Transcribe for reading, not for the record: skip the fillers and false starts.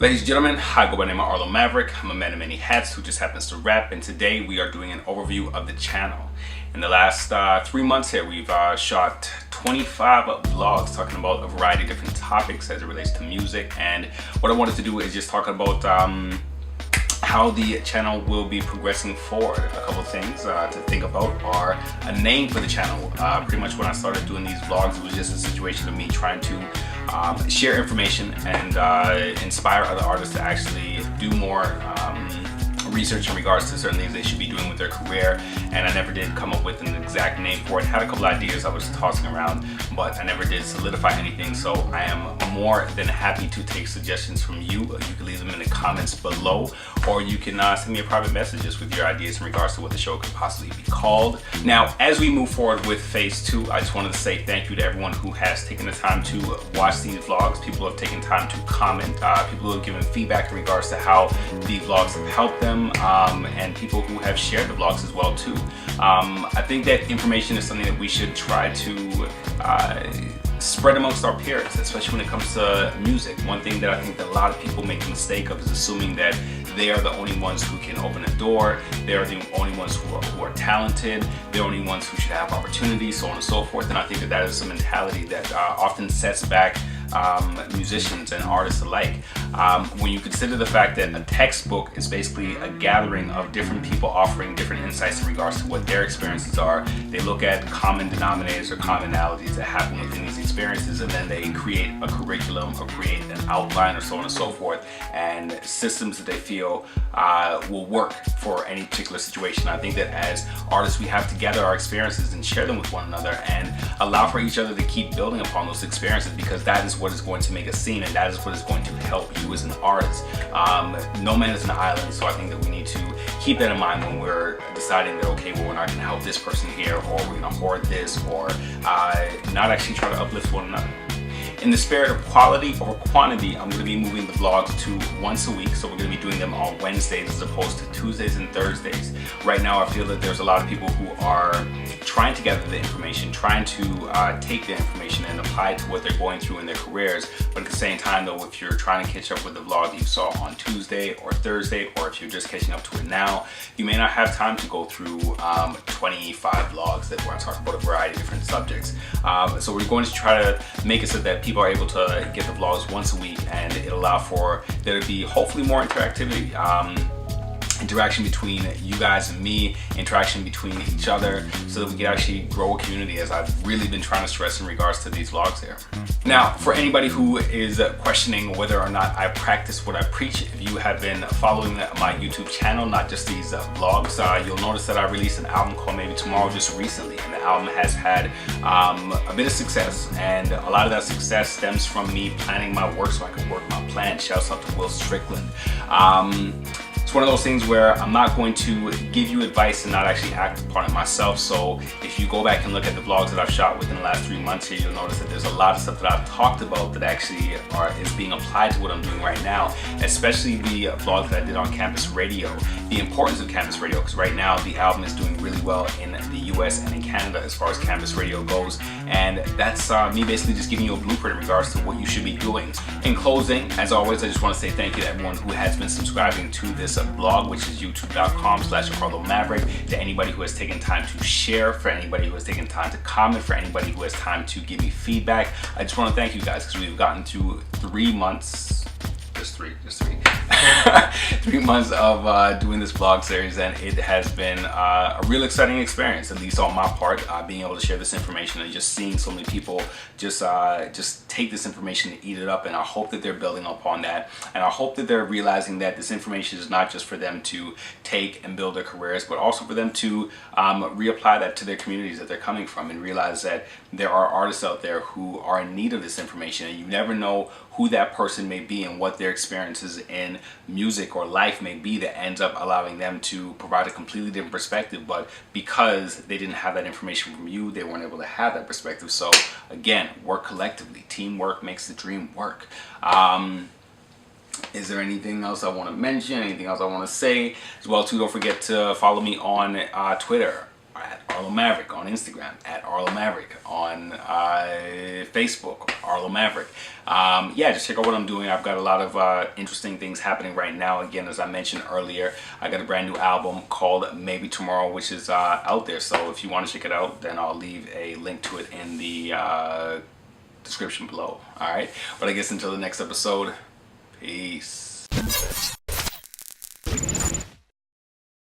Ladies and gentlemen, I go by the name of Arlo Maverick. I'm a man of many hats who just happens to rap, and today we are doing an overview of the channel. In the last 3 months here, we've shot 25 vlogs talking about a variety of different topics as it relates to music, and what I wanted to do is just talk about how the channel will be progressing forward. A couple of things to think about are a name for the channel. Pretty much when I started doing these vlogs, it was just a situation of me trying to share information and inspire other artists to actually do more research in regards to certain things they should be doing with their career, and I never did come up with an exact name for it. Had a couple ideas I was tossing around, but I never did solidify anything, so I am more than happy to take suggestions from you. You can leave them in the comments below, or you can send me a private message just with your ideas in regards to what the show could possibly be called. Now, as we move forward with phase 2, I just wanted to say thank you to everyone who has taken the time to watch these vlogs. People have taken time to comment, people who have given feedback in regards to how the vlogs have helped them, and people who have shared the vlogs as well too. I think that information is something that we should try to spread amongst our peers, especially when it comes to music. One thing that I think that a lot of people make the mistake of is assuming that they are the only ones who can open a door, they are the only ones who are talented, they're the only ones who should have opportunities, so on and so forth. And I think that that is a mentality that often sets back musicians and artists alike. When you consider the fact that a textbook is basically a gathering of different people offering different insights in regards to what their experiences are, they look at common denominators or commonalities that happen within these experiences, and then they create a curriculum or create an outline or so on and so forth, and systems that they feel will work for any particular situation. I think that as artists, we have to gather our experiences and share them with one another and allow for each other to keep building upon those experiences, because that is what is going to make a scene, and that is what is going to help you as an artist. No man is an island, so I think that we need to keep that in mind when we're deciding that, okay, well, we're not going to help this person here, or we're going to hoard this, or not actually try to uplift one another. In the spirit of quality over quantity, I'm going to be moving the vlogs to once a week, so we're going to be doing them on Wednesdays as opposed to Tuesdays and Thursdays. Right now, I feel that there's a lot of people who are trying to gather the information, trying to take the information and apply it to what they're going through in their careers, but at the same time though, if you're trying to catch up with the vlog that you saw on Tuesday or Thursday, or if you're just catching up to it now, you may not have time to go through 25 vlogs that where I talk about a variety of different subjects. So we're going to try to make it so that people are able to get the vlogs once a week, and it'll allow for there to be hopefully more interactivity. Interaction between you guys and me, interaction between each other, so that we can actually grow a community, as I've really been trying to stress in regards to these vlogs here. Now, for anybody who is questioning whether or not I practice what I preach, if you have been following my YouTube channel, not just these vlogs, you'll notice that I released an album called Maybe Tomorrow just recently, and the album has had a bit of success, and a lot of that success stems from me planning my work so I can work my plan. Shouts out to Will Strickland. It's one of those things where I'm not going to give you advice and not actually act upon it myself. So if you go back and look at the vlogs that I've shot within the last 3 months here, you'll notice that there's a lot of stuff that I've talked about that actually is being applied to what I'm doing right now, especially the vlogs that I did on campus radio, the importance of campus radio, because right now the album is doing really well in the US and in Canada as far as campus radio goes, and that's me basically just giving you a blueprint in regards to what you should be doing. In closing, as always, I just want to say thank you to everyone who has been subscribing to this blog, which is youtube.com/ArloMaverick, to anybody who has taken time to share, for anybody who has taken time to comment, for anybody who has time to give me feedback. I just want to thank you guys, because we've gotten through 3 months, just three 3 months of doing this vlog series, and it has been a real exciting experience, at least on my part, being able to share this information and just seeing so many people just take this information and eat it up. And I hope that they're building upon that, and I hope that they're realizing that this information is not just for them to take and build their careers, but also for them to reapply that to their communities that they're coming from, and realize that there are artists out there who are in need of this information, and you never know who that person may be and what their experiences in music or life may be that ends up allowing them to provide a completely different perspective. But because they didn't have that information from you, they weren't able to have that perspective. So again, work collectively. Teamwork makes the dream work. Is there anything else I want to mention? Anything else I want to say? As well too, don't forget to follow me on Twitter at Arlo Maverick on Instagram, at Arlo Maverick on Facebook, Arlo Maverick. Yeah, just check out what I'm doing. I've got a lot of interesting things happening right now. Again, as I mentioned earlier, I got a brand new album called Maybe Tomorrow, which is out there. So if you want to check it out, then I'll leave a link to it in the description below. All right, but I guess until the next episode, peace.